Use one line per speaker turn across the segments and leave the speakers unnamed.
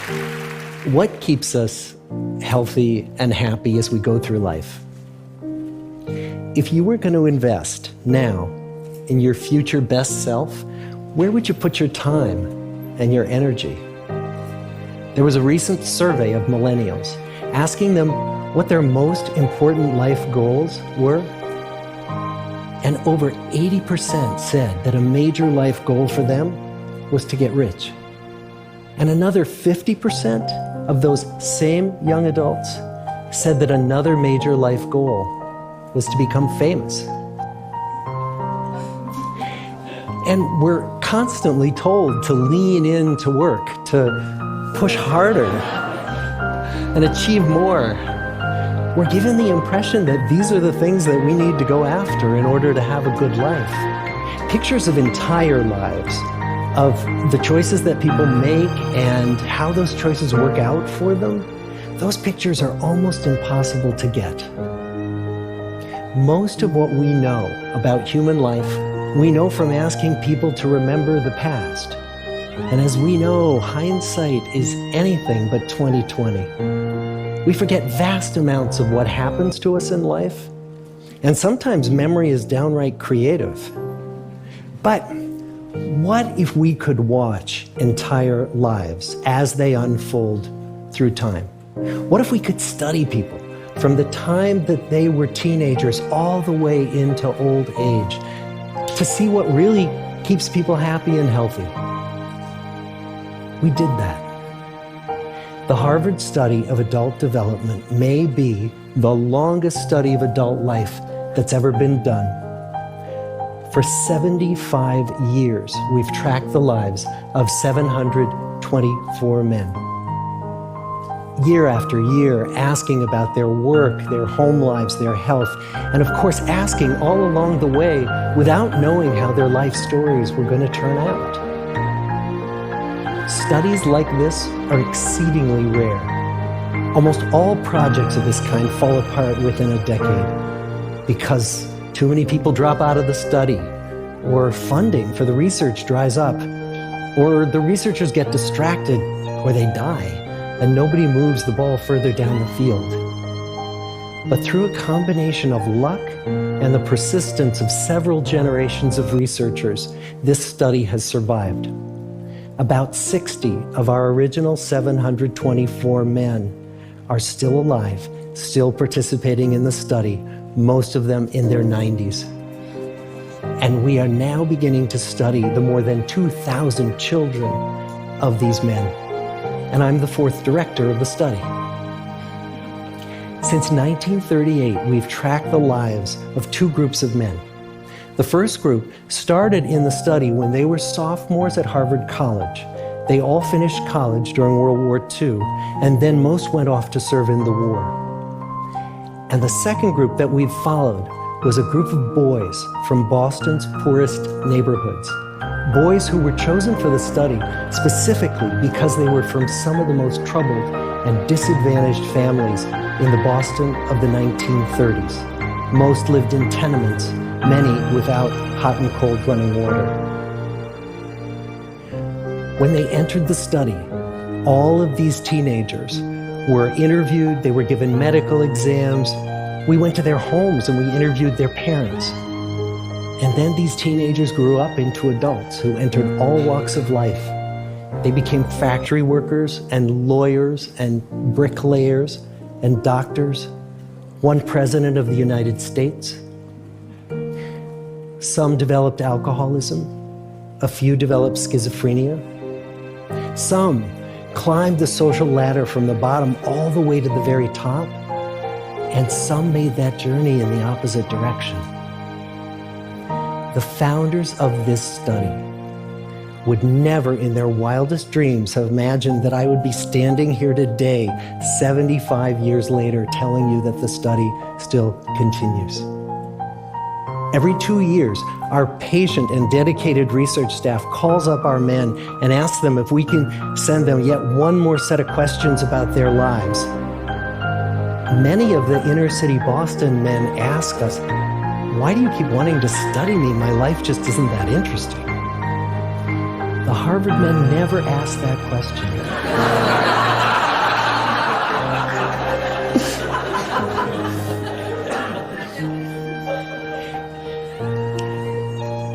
What keeps us healthy and happy as we go through life? If you were going to invest now in your future best self, where would you put your time and your energy? There was a recent survey of millennials asking them what their most important life goals were. And over 80% said that a major life goal for them was to get rich. And another 50% of those same young adults said that another major life goal was to become famous. And we're constantly told to lean into work, to push harder and achieve more. We're given the impression that these are the things that we need to go after in order to have a good life. Pictures of entire lives, of the choices that people make and how those choices work out for them, those pictures are almost impossible to get. Most of what we know about human life, we know from asking people to remember the past. And as we know, hindsight is anything but 20/20. We forget vast amounts of what happens to us in life, and sometimes memory is downright creative. But what if we could watch entire lives as they unfold through time? What if we could study people from the time that they were teenagers all the way into old age to see what really keeps people happy and healthy? We did that. The Harvard study of adult development may be the longest study of adult life that's ever been done. For 75 years, we've tracked the lives of 724 men. Year after year, asking about their work, their home lives, their health, and of course asking all along the way without knowing how their life stories were going to turn out. Studies like this are exceedingly rare. Almost all projects of this kind fall apart within a decade because too many people drop out of the study, or funding for the research dries up, or the researchers get distracted, or they die, and nobody moves the ball further down the field. But through a combination of luck and the persistence of several generations of researchers, this study has survived. About 60 of our original 724 men are still alive, still participating in the study, most of them in their 90s. And we are now beginning to study the more than 2,000 children of these men. And I'm the fourth director of the study. Since 1938, we've tracked the lives of two groups of men. The first group started in the study when they were sophomores at Harvard College. They all finished college during World War II, and then most went off to serve in the war. And the second group that we've followed was a group of boys from Boston's poorest neighborhoods. Boys who were chosen for the study specifically because they were from some of the most troubled and disadvantaged families in the Boston of the 1930s. Most lived in tenements, many without hot and cold running water. When they entered the study, all of these teenagers were interviewed, they were given medical exams. We went to their homes and we interviewed their parents. And then these teenagers grew up into adults who entered all walks of life. They became factory workers and lawyers and bricklayers and doctors, one president of the United States. Some developed alcoholism, a few developed schizophrenia. Some climbed the social ladder from the bottom all the way to the very top, and some made that journey in the opposite direction. The founders of this study would never in their wildest dreams have imagined that I would be standing here today, 75 years later, telling you that the study still continues. Every 2 years, our patient and dedicated research staff calls up our men and asks them if we can send them yet one more set of questions about their lives. Many of the inner city Boston men ask us, "Why do you keep wanting to study me? My life just isn't that interesting." The Harvard men never asked that question.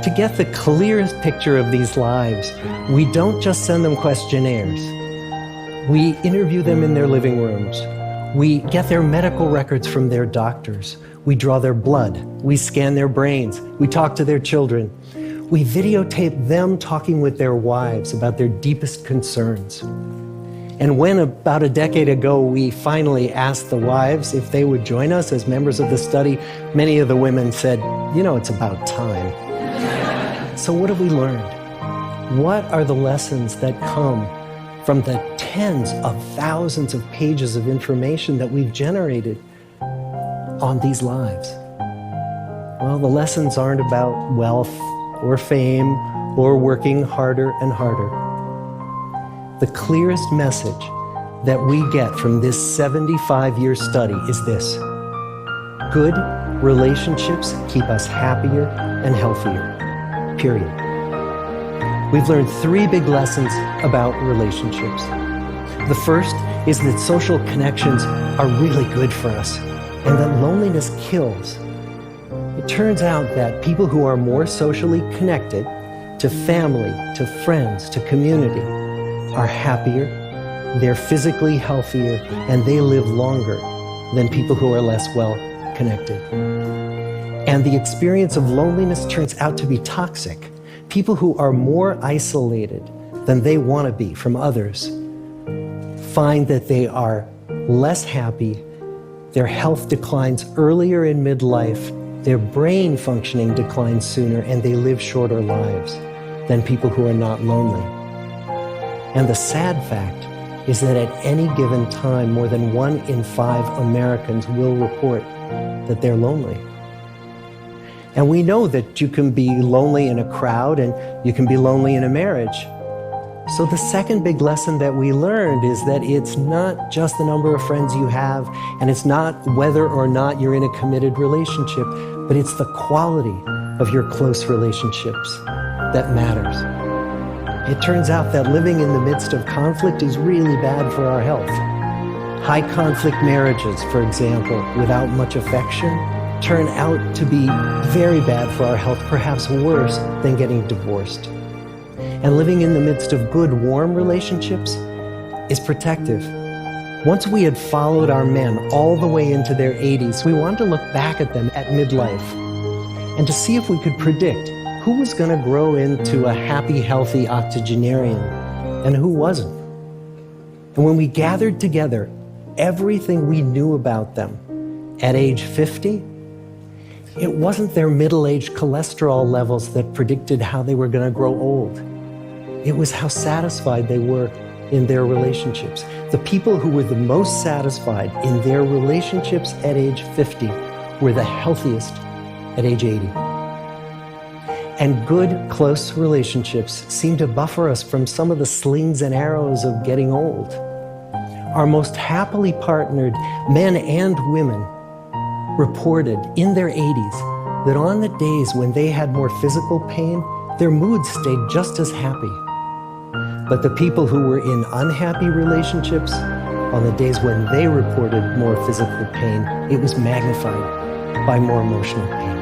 To get the clearest picture of these lives, we don't just send them questionnaires. We interview them in their living rooms. We get their medical records from their doctors. We draw their blood. We scan their brains. We talk to their children. We videotape them talking with their wives about their deepest concerns. And when about a decade ago we finally asked the wives if they would join us as members of the study, many of the women said, "You know, it's about time." So what have we learned? What are the lessons that come from the tens of thousands of pages of information that we've generated on these lives? Well, the lessons aren't about wealth or fame or working harder and harder. The clearest message that we get from this 75-year study is this: good relationships keep us happier and healthier, period. We've learned 3 big lessons about relationships. The first is that social connections are really good for us and that loneliness kills. It turns out that people who are more socially connected to family, to friends, to community are happier, they're physically healthier, and they live longer than people who are less well connected. And the experience of loneliness turns out to be toxic. People who are more isolated than they want to be from others find that they are less happy, their health declines earlier in midlife, their brain functioning declines sooner, and they live shorter lives than people who are not lonely. And the sad fact is that at any given time, more than 1 in 5 Americans will report that they're lonely. And we know that you can be lonely in a crowd and you can be lonely in a marriage. So the second big lesson that we learned is that it's not just the number of friends you have, and it's not whether or not you're in a committed relationship, but it's the quality of your close relationships that matters. It turns out that living in the midst of conflict is really bad for our health. High conflict marriages, for example, without much affection, turn out to be very bad for our health, perhaps worse than getting divorced. And living in the midst of good, warm relationships is protective. Once we had followed our men all the way into their 80s, we wanted to look back at them at midlife and to see if we could predict who was going to grow into a happy, healthy octogenarian and who wasn't. And when we gathered together everything we knew about them at age 50, it wasn't their middle-aged cholesterol levels that predicted how they were going to grow old. It was how satisfied they were in their relationships. The people who were the most satisfied in their relationships at age 50 were the healthiest at age 80. And good, close relationships seem to buffer us from some of the slings and arrows of getting old. Our most happily partnered men and women reported in their 80s that on the days when they had more physical pain, their moods stayed just as happy. But the people who were in unhappy relationships, on the days when they reported more physical pain, it was magnified by more emotional pain.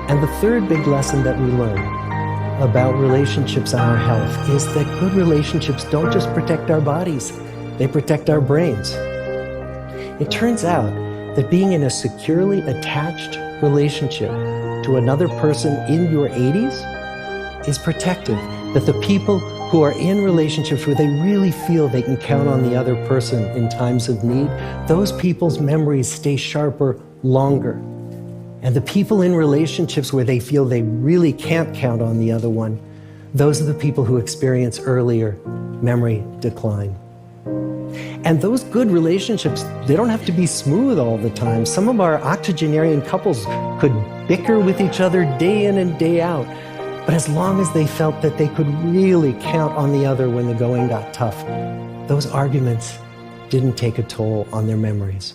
And the third big lesson that we learn about relationships and our health is that good relationships don't just protect our bodies, they protect our brains. It turns out that being in a securely attached relationship to another person in your 80s is protective. That the people who are in relationships where they really feel they can count on the other person in times of need, those people's memories stay sharper longer. And the people in relationships where they feel they really can't count on the other one, those are the people who experience earlier memory decline. And those good relationships, they don't have to be smooth all the time. Some of our octogenarian couples could bicker with each other day in and day out. But as long as they felt that they could really count on the other when the going got tough, those arguments didn't take a toll on their memories.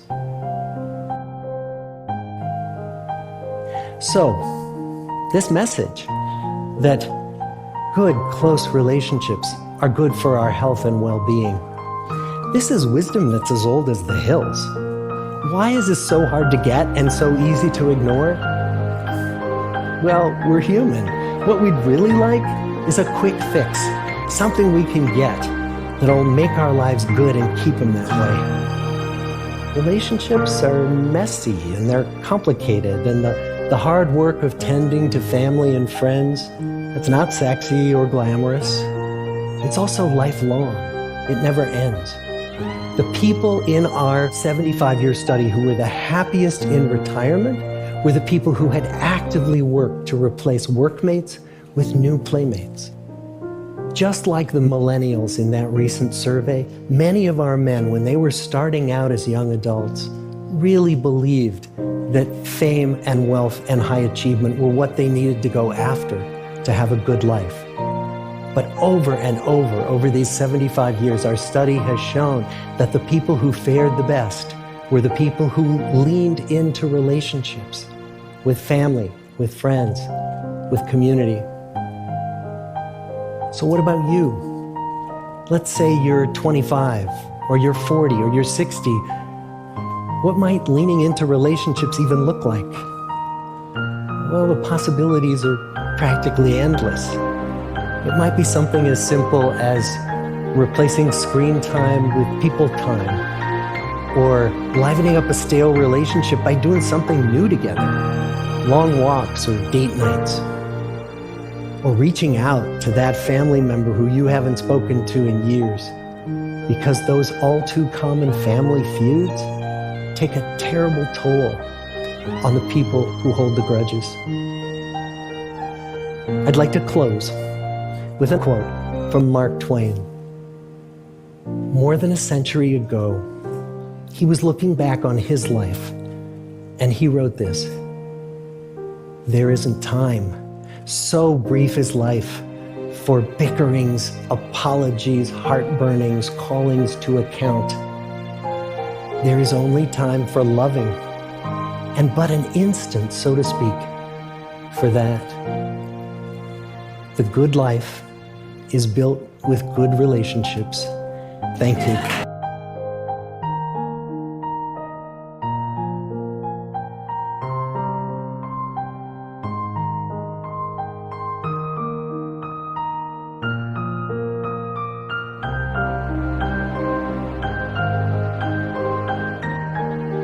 So, this message that good, close relationships are good for our health and well-being, this is wisdom that's as old as the hills. Why is this so hard to get and so easy to ignore? Well, we're human. What we'd really like is a quick fix, something we can get that'll make our lives good and keep them that way. Relationships are messy and they're complicated, and the hard work of tending to family and friends, it's not sexy or glamorous. It's also lifelong. It never ends. The people in our 75-year study who were the happiest in retirement were the people who had actively worked to replace workmates with new playmates. Just like the millennials in that recent survey, many of our men, when they were starting out as young adults, really believed that fame and wealth and high achievement were what they needed to go after to have a good life. But over and over these 75 years, our study has shown that the people who fared the best were the people who leaned into relationships with family, with friends, with community. So what about you? Let's say you're 25, or you're 40, or you're 60. What might leaning into relationships even look like? Well, the possibilities are practically endless. It might be something as simple as replacing screen time with people time, or livening up a stale relationship by doing something new together, long walks or date nights, or reaching out to that family member who you haven't spoken to in years, because those all too common family feuds take a terrible toll on the people who hold the grudges. I'd like to close with a quote from Mark Twain. More than a century ago, he was looking back on his life, and he wrote this: "There isn't time, so brief is life, for bickerings, apologies, heartburnings, callings to account. There is only time for loving, and but an instant, so to speak, for that. The good life is built with good relationships." Thank you.